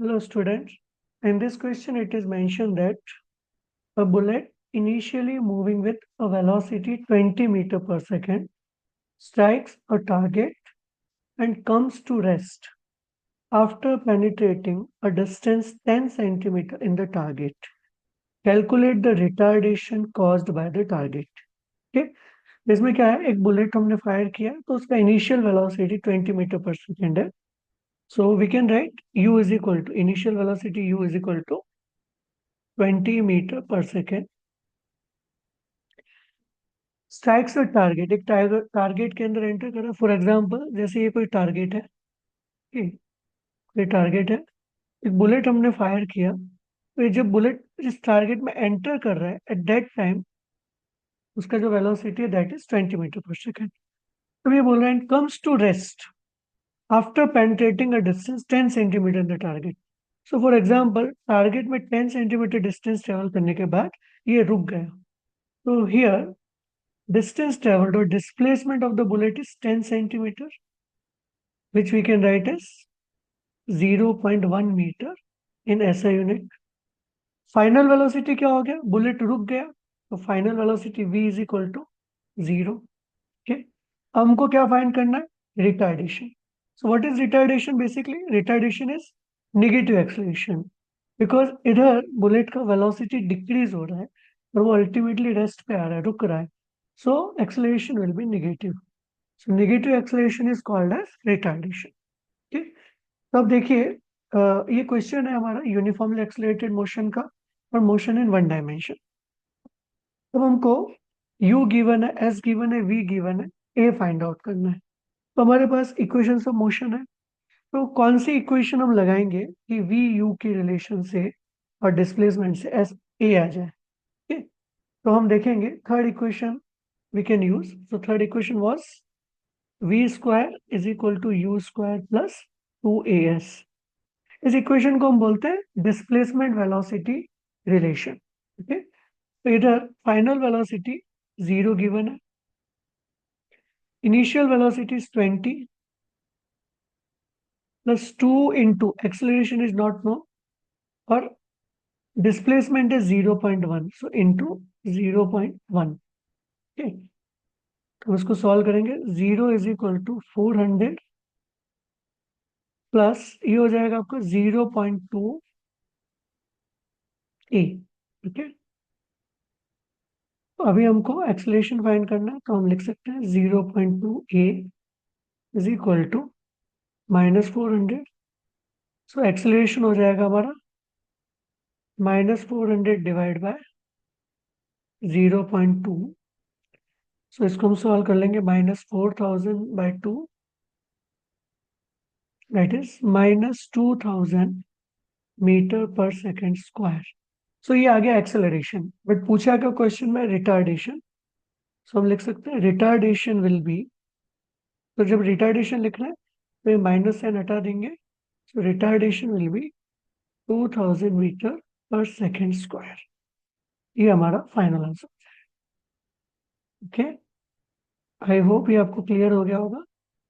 Hello students. In this question it is mentioned that a bullet initially moving with a velocity 20 meter per second strikes a target and comes to rest after penetrating a distance 10 centimeter in the target. Calculate the retardation caused by the target. Okay? इसमें क्या है, एक bullet हमने fire किया तो उसका initial velocity 20 metre per second है. So we can write u is equal to initial velocity u is equal to 20 meter per second. Strikes a target, एक टारगेट के अंदर एंटर करा. फॉर एग्जांपल जैसे ये कोई टारगेट है, ठीक, ये टारगेट है, एक बुलेट हमने फायर किया तो ये जब बुलेट इस टारगेट में एंटर कर रहा है एट दैट टाइम उसका जो वेलोसिटी है that is 20 metre per second. तो ये बोल रहा है comes to rest after penetrating a distance 10 centimetre in the target. So for example target में 10 सेंटीमीटर डिस्टेंस ट्रेवल करने के बाद ये रुक गया. तो here distance traveled or displacement of the bullet is 10 centimeter, which we can write as 0.1 meter in SI unit. Final velocity क्या हो गया, बुलेट रुक गया तो final velocity v is equal to 0. Okay, हमको क्या फाइंड करना है, retardation. So what is retardation? Basically retardation is negative acceleration, because इधर बुलेट का वेलोसिटी डिक्रीज हो रहा है और वो अल्टीमेटली रेस्ट पे आ रहा है, रुक रहा है. So acceleration will be negative. So negative acceleration is called as retardation. ठीक, तो अब देखिए ये क्वेश्चन है हमारा यूनिफॉर्मली एक्सेलरेटेड मोशन का और मोशन इन वन डायमेंशन. तब हमको u गिवन है, s गिवन है, v गिवन है, a फाइंड आउट करना है. तो हमारे पास इक्वेशन ऑफ मोशन है. तो कौन सी इक्वेशन हम लगाएंगे कि v u की रिलेशन से और डिस्प्लेसमेंट से s a आ जाए. ठीक, तो हम देखेंगे third equation we can use. So third equation was v square is equal to u square plus 2as. इस इक्वेशन को हम बोलते हैं डिस्प्लेसमेंट वेलोसिटी रिलेशन. ओके, तो इधर फाइनल वेलोसिटी 0 गिवन है, initial velocity is 20 plus 2 into acceleration is not no और displacement is 0.1, so into 0.1. Okay, तो उसको सॉल्व करेंगे. 0 इज इक्वल टू 400 प्लस ये हो जाएगा आपका 0.2 ए. ठीक है, तो अभी हमको एक्सेलरेशन फाइंड करना है तो हम लिख सकते हैं 0.2 a is equal to -400. So acceleration हो जाएगा हमारा -400 डिवाइड बाय 0.2. सो इसको हम सॉल्व कर लेंगे. -4000/2 that is -2000 metre per second square. सो ये आ गया एक्सेलरेशन, बट पूछा क्या क्वेश्चन में, रिटार्डेशन. सो हम लिख सकते हैं रिटार्डेशन विल बी, तो जब रिटार्डेशन लिखना है तो ये माइनस साइन हटा देंगे. सो retardation will be 2000 metre per second square. ये हमारा final answer. Okay, I hope ये आपको क्लियर हो गया होगा.